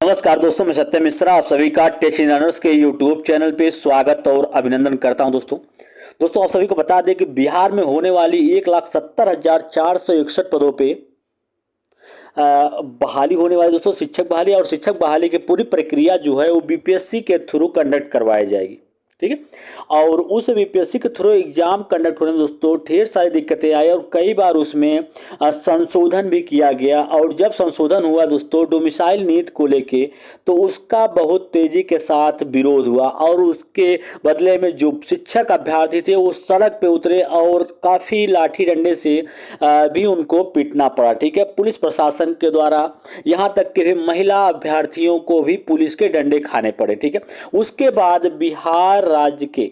नमस्कार दोस्तों, मैं सत्यम मिश्रा आप सभी का टेस्ट लर्नर्स के यूट्यूब चैनल पे स्वागत और अभिनंदन करता हूं। दोस्तों आप सभी को बता दें कि बिहार में होने वाली 1,70,461 पदों पे बहाली होने वाली दोस्तों शिक्षक बहाली, और शिक्षक बहाली की पूरी प्रक्रिया जो है वो बीपीएससी के थ्रू कंडक्ट करवाई जाएगी। ठीक है, और उस बीपीएससी के थ्रू एग्जाम कंडक्ट होने में दोस्तों ढेर सारी दिक्कतें आई और कई बार उसमें संशोधन भी किया गया। और जब संशोधन हुआ दोस्तों डोमिसाइल नीति को लेके, तो उसका बहुत तेजी के साथ विरोध हुआ और उसके बदले में जो शिक्षक अभ्यर्थी थे वो सड़क पे उतरे और काफ़ी लाठी डंडे से भी उनको पीटना पड़ा। ठीक है, पुलिस प्रशासन के द्वारा, यहाँ तक कि महिला अभ्यर्थियों को भी पुलिस के डंडे खाने पड़े। ठीक है, उसके बाद बिहार राज्य के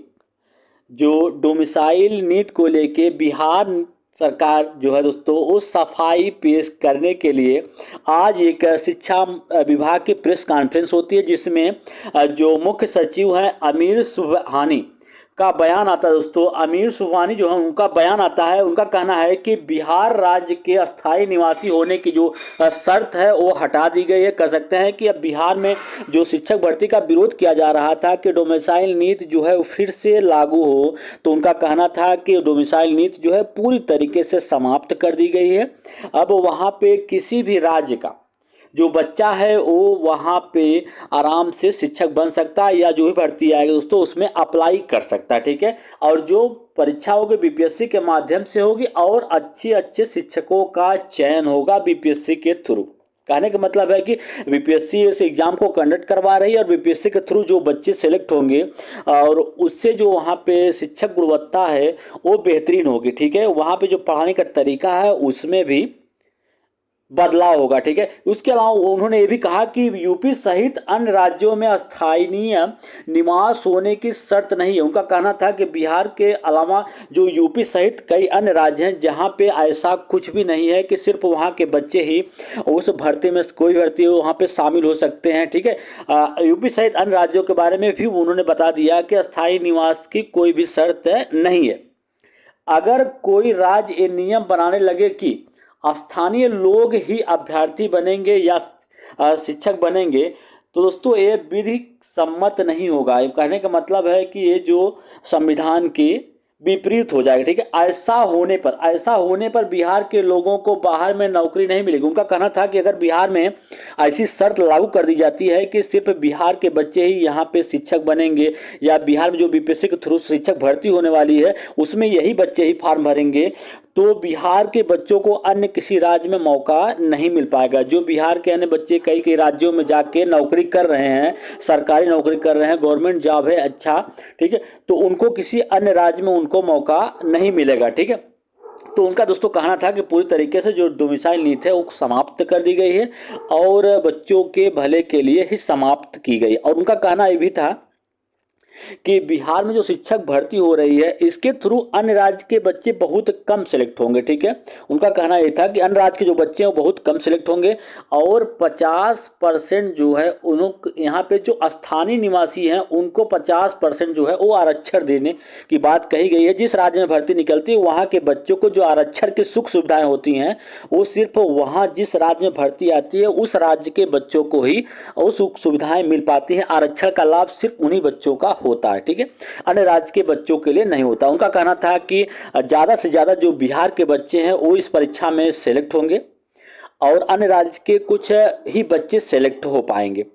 जो डोमिसाइल नीति को लेके बिहार सरकार जो है दोस्तों वो सफाई पेश करने के लिए आज एक शिक्षा विभाग की प्रेस कॉन्फ्रेंस होती है, जिसमें जो मुख्य सचिव हैं अमीर सुबहानी का बयान आता है। दोस्तों अमीर सुबहानी जो है उनका बयान आता है, उनका कहना है कि बिहार राज्य के अस्थायी निवासी होने की जो शर्त है वो हटा दी गई है। कह सकते हैं कि अब बिहार में जो शिक्षक भर्ती का विरोध किया जा रहा था कि डोमिसाइल नीति जो है वो फिर से लागू हो, तो उनका कहना था कि डोमिसाइल नीति जो है पूरी तरीके से समाप्त कर दी गई है। अब वहाँ पे किसी भी राज्य का जो बच्चा है वो वहाँ पे आराम से शिक्षक बन सकता है, या जो भी भर्ती आएगी दोस्तों उसमें अप्लाई कर सकता है। ठीक है, और जो परीक्षा होगी बीपीएससी के माध्यम से होगी और अच्छे अच्छे शिक्षकों का चयन होगा बीपीएससी के थ्रू। कहने का मतलब है कि बीपीएससी इस एग्जाम को कंडक्ट करवा रही है और बीपीएससी के थ्रू जो बच्चे सेलेक्ट होंगे और उससे जो वहाँ पे शिक्षक गुणवत्ता है वो बेहतरीन होगी। ठीक है, वहाँ पे जो पढ़ाने का तरीका है उसमें भी बदलाव होगा। ठीक है, उसके अलावा उन्होंने ये भी कहा कि यूपी सहित अन्य राज्यों में स्थायी निवास होने की शर्त नहीं है। उनका कहना था कि बिहार के अलावा जो यूपी सहित कई अन्य राज्य हैं जहां पे ऐसा कुछ भी नहीं है कि सिर्फ वहां के बच्चे ही उस भर्ती में कोई भर्ती हो वहां पे शामिल हो सकते हैं। ठीक है, यूपी सहित अन्य राज्यों के बारे में भी उन्होंने बता दिया कि अस्थायी निवास की कोई भी शर्त नहीं है। अगर कोई राज्य ये नियम बनाने लगे कि स्थानीय लोग ही अभ्यर्थी बनेंगे या शिक्षक बनेंगे, तो दोस्तों ये विधि सम्मत नहीं होगा। ये कहने का मतलब है कि ये जो संविधान के विपरीत हो जाएगा। ठीक है, ऐसा होने पर बिहार के लोगों को बाहर में नौकरी नहीं मिलेगी। उनका कहना था कि अगर बिहार में ऐसी शर्त लागू कर दी जाती है कि सिर्फ बिहार के बच्चे ही यहाँ पे शिक्षक बनेंगे, या बिहार में जो बीपीएससी के थ्रू शिक्षक भर्ती होने वाली है उसमें यही बच्चे ही फॉर्म भरेंगे, तो बिहार के बच्चों को अन्य किसी राज्य में मौका नहीं मिल पाएगा। जो बिहार के अन्य बच्चे कई कई राज्यों में जाके नौकरी कर रहे हैं, सरकारी नौकरी कर रहे हैं, गवर्नमेंट जॉब है अच्छा, ठीक है, तो उनको किसी अन्य राज्य में उनको मौका नहीं मिलेगा। ठीक है, तो उनका दोस्तों कहना था कि पूरी तरीके से जो डोमिसाइल नीति है वो समाप्त कर दी गई है और बच्चों के भले के लिए ही समाप्त की गई। और उनका कहना ये भी था कि बिहार में जो शिक्षक भर्ती हो रही है इसके थ्रू अन्य राज्य के बच्चे बहुत कम सेलेक्ट होंगे। ठीक है, उनका कहना यह था कि अन्य राज्य के जो बच्चे हैं वो बहुत कम सेलेक्ट होंगे और 50% जो है उनको यहाँ पे जो स्थानीय निवासी हैं उनको 50% जो है वो आरक्षण देने की बात कही गई है। जिस राज्य में भर्ती निकलती है वहाँ के बच्चों को जो आरक्षण की सुख सुविधाएं होती हैं वो सिर्फ वहाँ जिस राज्य में भर्ती आती है उस राज्य के बच्चों को ही वो सुख सुविधाएं मिल पाती हैं। आरक्षण का लाभ सिर्फ उन्हीं बच्चों का होता है। ठीक है, अन्य राज्य के बच्चों के लिए नहीं होता। उनका कहना था कि ज़्यादा से ज़्यादा जो बिहार के बच्चे हैं वो इस परीक्षा में सेलेक्ट होंगे और अन्य राज्य के कुछ ही बच्चे सेलेक्ट हो पाएंगे।